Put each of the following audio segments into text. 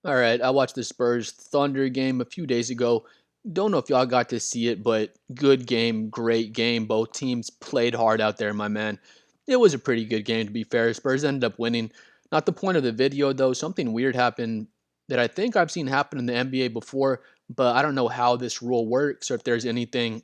All right, I watched the Spurs Thunder game a few days ago. Don't know if y'all got to see it, but good game, great game. Both teams played hard out there, my man. It was a pretty good game, to be fair. Spurs ended up winning. Not the point of the video, though. Something weird happened that I think I've seen happen in the NBA before, but I don't know how this rule works or if there's anything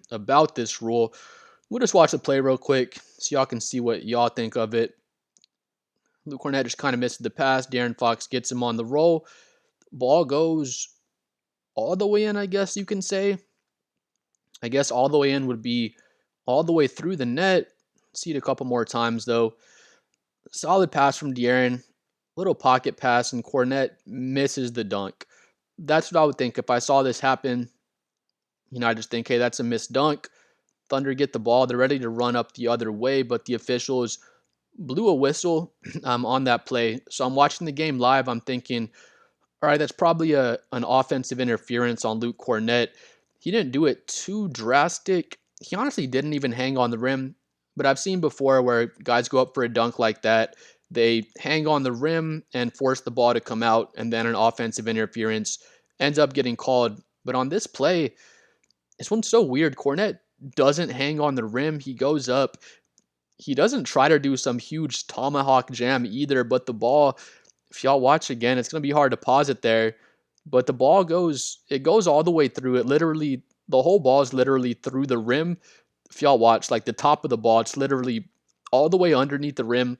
about this rule. We'll just watch the play real quick so y'all can see what y'all think of it. Luke Kornet just kind of misses the pass. De'Aaron Fox gets him on the roll. Ball goes all the way in, I guess you can say. I guess all the way in would be all the way through the net. See it a couple more times, though. Solid pass from De'Aaron. Little pocket pass, and Kornet misses the dunk. That's what I would think if I saw this happen. I just think, hey, that's a missed dunk. Thunder get the ball. They're ready to run up the other way, but the officials blew a whistle on that play. So I'm watching the game live. I'm thinking, all right, that's probably an offensive interference on Luke Kornet. He didn't do it too drastic. He honestly didn't even hang on the rim. But I've seen before where guys go up for a dunk like that. They hang on the rim and force the ball to come out, and then an offensive interference ends up getting called. But on this play, this one's so weird. Kornet doesn't hang on the rim. He goes up. He doesn't try to do some huge tomahawk jam either, but the ball, if y'all watch again, it's going to be hard to pause it there, but the ball goes all the way through it. Literally, the whole ball is literally through the rim. If y'all watch, like the top of the ball, it's literally all the way underneath the rim.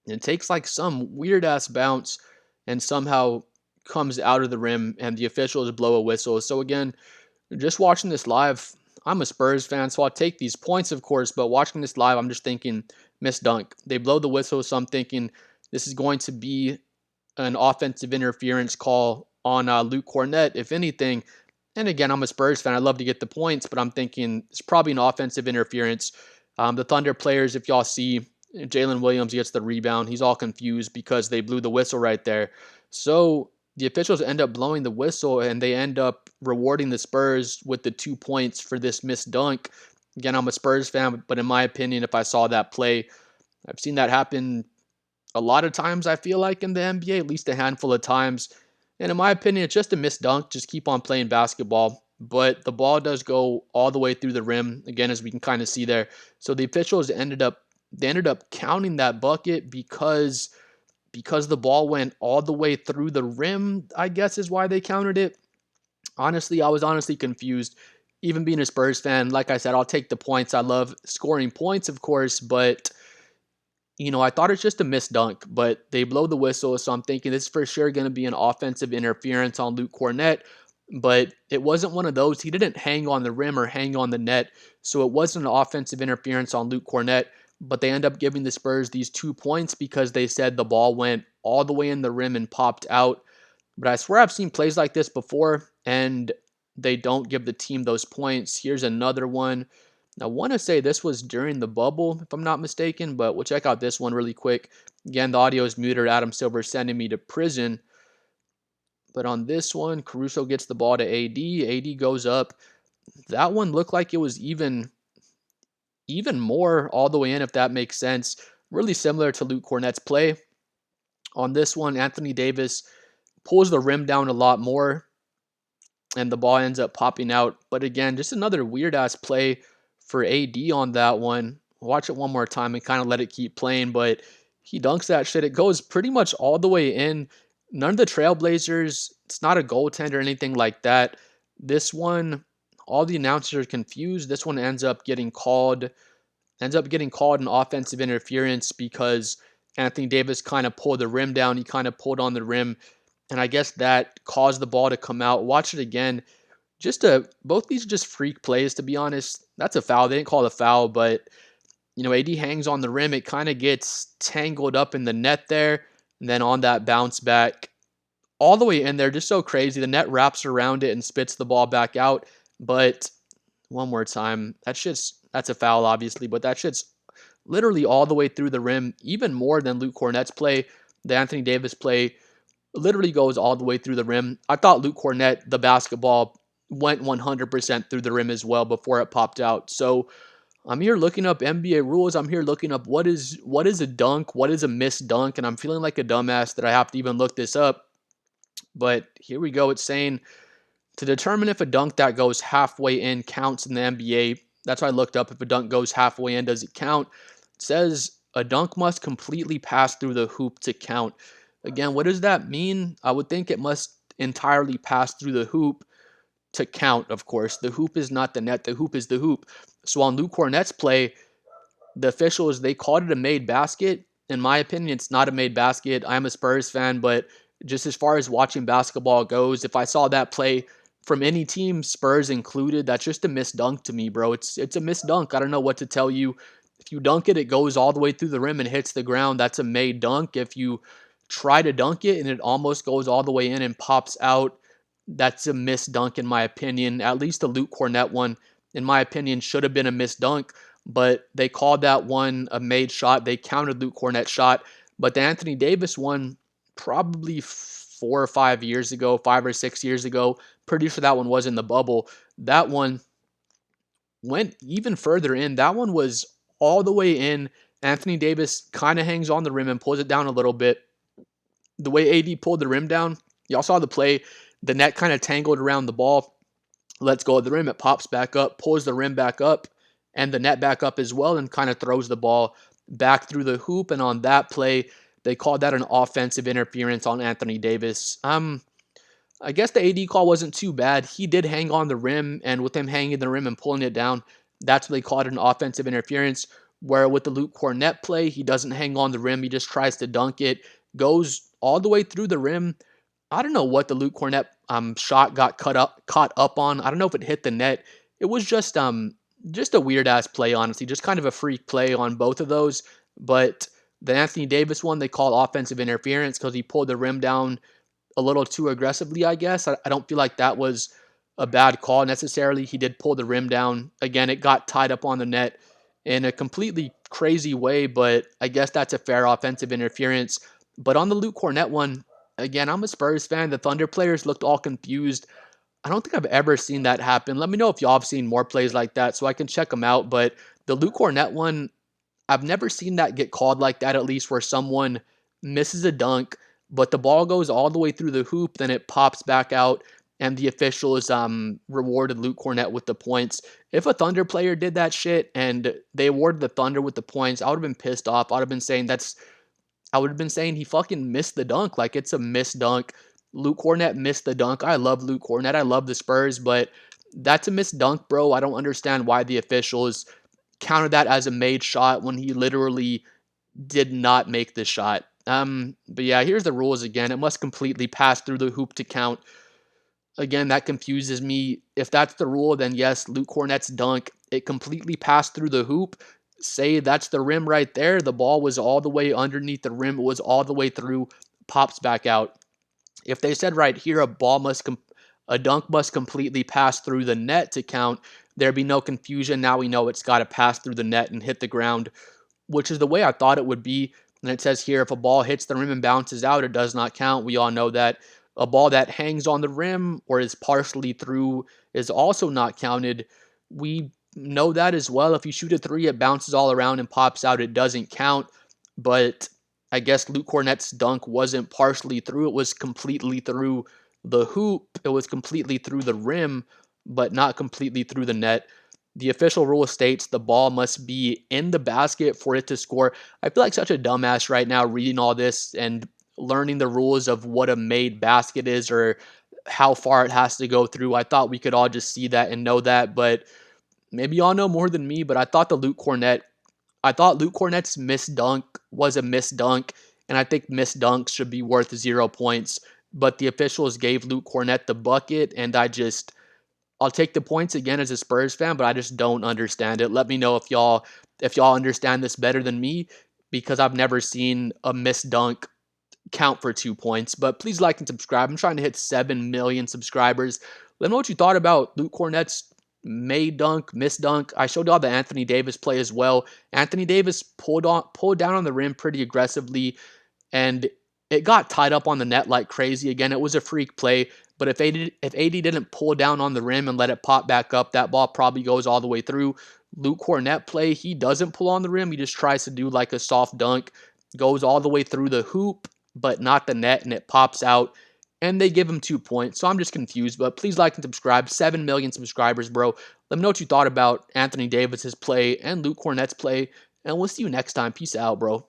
And it takes like some weird ass bounce and somehow comes out of the rim, and the officials blow a whistle. So again, just watching this live, I'm a Spurs fan, so I'll take these points, of course, but watching this live, I'm just thinking, miss dunk. They blow the whistle, so I'm thinking this is going to be an offensive interference call on Luke Kornet, if anything. And again, I'm a Spurs fan. I'd love to get the points, but I'm thinking it's probably an offensive interference. The Thunder players, if y'all see, Jalen Williams gets the rebound. He's all confused because they blew the whistle right there. So the officials end up blowing the whistle, and they end up rewarding the Spurs with the 2 points for this missed dunk. Again, I'm a Spurs fan, but in my opinion, if I saw that play, I've seen that happen a lot of times, I feel like, in the NBA, at least a handful of times. And in my opinion, it's just a missed dunk. Just keep on playing basketball. But the ball does go all the way through the rim, again, as we can kind of see there. So the officials ended up counting that bucket because the ball went all the way through the rim, I guess is why they counted it. Honestly, I was honestly confused. Even being a Spurs fan, like I said, I'll take the points. I love scoring points, of course, but I thought it's just a missed dunk, but they blow the whistle, so I'm thinking this is for sure going to be an offensive interference on Luke Kornet, but it wasn't one of those. He didn't hang on the rim or hang on the net, so it wasn't an offensive interference on Luke Kornet, but they end up giving the Spurs these 2 points because they said the ball went all the way in the rim and popped out. But I swear I've seen plays like this before, and they don't give the team those points. Here's another one. I want to say this was during the bubble, if I'm not mistaken, but we'll check out this one really quick. Again, the audio is muted. Adam Silver sending me to prison. But on this one, Caruso gets the ball to AD. AD goes up. That one looked like it was even more all the way in, if that makes sense. Really similar to Luke Kornet's play. On this one, Anthony Davis pulls the rim down a lot more, and the ball ends up popping out. But again, just another weird-ass play for AD on that one. Watch it one more time and kind of let it keep playing, but he dunks that shit. It goes pretty much all the way in. None of the Trailblazers, it's not a goaltend or anything like that. This one, all the announcers are confused. This one ends up getting called an offensive interference because Anthony Davis kind of pulled the rim down. He kind of pulled on the rim, and I guess that caused the ball to come out. Watch it again. Both these are just freak plays, to be honest. That's a foul. They didn't call it a foul, but AD hangs on the rim. It kind of gets tangled up in the net there, and then on that bounce back, all the way in there, just so crazy. The net wraps around it and spits the ball back out. But one more time, that's a foul, obviously, but that shit's literally all the way through the rim, even more than Luke Kornet's play. The Anthony Davis play literally goes all the way through the rim. I thought Luke Kornet, the basketball, went 100% through the rim as well before it popped out. So I'm here looking up NBA rules. I'm here looking up what is a dunk, what is a missed dunk, and I'm feeling like a dumbass that I have to even look this up. But here we go. It's saying to determine if a dunk that goes halfway in counts in the NBA. That's what I looked up. If a dunk goes halfway in, does it count? It says a dunk must completely pass through the hoop to count. Again, what does that mean? I would think it must entirely pass through the hoop to count, of course. The hoop is not the net, the hoop is the hoop. So on Luke Kornet's play, the officials, they called it a made basket. In my opinion, it's not a made basket. I'm a Spurs fan, but just as far as watching basketball goes, if I saw that play from any team, Spurs included, that's just a missed dunk to me, bro. It's a missed dunk. I don't know what to tell you. If you dunk it, it goes all the way through the rim and hits the ground. That's a made dunk. If you try to dunk it and it almost goes all the way in and pops out, that's a missed dunk in my opinion. At least the Luke Kornet one, in my opinion, should have been a missed dunk, but they called that one a made shot. They counted Luke Kornet's shot, but the Anthony Davis one, probably 4 or 5 years ago, 5 or 6 years ago, pretty sure that one was in the bubble. That one went even further in. That one was all the way in. Anthony Davis kind of hangs on the rim and pulls it down a little bit. The way AD pulled the rim down, y'all saw the play. The net kind of tangled around the ball. Lets go of the rim. It pops back up, pulls the rim back up, and the net back up as well, and kind of throws the ball back through the hoop. And on that play, they called that an offensive interference on Anthony Davis. I guess the AD call wasn't too bad. He did hang on the rim, and with him hanging the rim and pulling it down, that's what they called an offensive interference. Where with the Luke Kornet play, he doesn't hang on the rim. He just tries to dunk it, goes all the way through the rim. I don't know what the Luke Kornet shot got caught up on. I don't know if it hit the net. It was just a weird ass play, honestly. Just kind of a freak play on both of those. But the Anthony Davis one they called offensive interference because he pulled the rim down a little too aggressively, I guess. I don't feel like that was a bad call necessarily. He did pull the rim down. Again, it got tied up on the net in a completely crazy way, but I guess that's a fair offensive interference. But on the Luke Kornet one, again, I'm a Spurs fan. The Thunder players looked all confused. I don't think I've ever seen that happen. Let me know if y'all have seen more plays like that so I can check them out. But the Luke Kornet one, I've never seen that get called like that, at least where someone misses a dunk, but the ball goes all the way through the hoop, then it pops back out, and the officials rewarded Luke Kornet with the points. If a Thunder player did that shit and they awarded the Thunder with the points, I would have been pissed off. I would have been saying he fucking missed the dunk. Like, it's a missed dunk. Luke Kornet missed the dunk. I love Luke Kornet. I love the Spurs, but that's a missed dunk, bro. I don't understand why the officials counted that as a made shot when he literally did not make the shot. But yeah, here's the rules again. It must completely pass through the hoop to count. Again, that confuses me. If that's the rule, then yes, Luke Kornet's dunk, it completely passed through the hoop. Say that's the rim right there. The ball was all the way underneath the rim. It was all the way through, pops back out. If they said right here a dunk must completely pass through the net to count, there'd be no confusion. Now we know it's got to pass through the net and hit the ground, which is the way I thought it would be. And it says here, if a ball hits the rim and bounces out, it does not count. We all know that. A ball that hangs on the rim or is partially through is also not counted. We know that as well. If you shoot a three, it bounces all around and pops out. It doesn't count. But I guess Luke Kornet's dunk wasn't partially through. It was completely through the hoop. It was completely through the rim, but not completely through the net. The official rule states the ball must be in the basket for it to score. I feel like such a dumbass right now reading all this and learning the rules of what a made basket is or how far it has to go through. I thought we could all just see that and know that, but maybe y'all know more than me. But I thought Luke Kornet's missed dunk was a missed dunk, and I think missed dunks should be worth 0 points. But the officials gave Luke Kornet the bucket, and I'll take the points again as a Spurs fan, but I just don't understand it. Let me know if y'all understand this better than me, because I've never seen a missed dunk count for 2 points. But please like and subscribe. I'm trying to hit 7 million subscribers. Let me know what you thought about Luke Kornet's made dunk, missed dunk. I showed y'all the Anthony Davis play as well. Anthony Davis pulled down on the rim pretty aggressively, and it got tied up on the net like crazy. Again, it was a freak play, but if AD didn't pull down on the rim and let it pop back up, that ball probably goes all the way through. Luke Kornet play, he doesn't pull on the rim. He just tries to do like a soft dunk, goes all the way through the hoop, but not the net, and it pops out. and they give him 2 points. So I'm just confused, but please like and subscribe. 7 million subscribers, bro. Let me know what you thought about Anthony Davis's play and Luke Kornet's play, and we'll see you next time. Peace out, bro.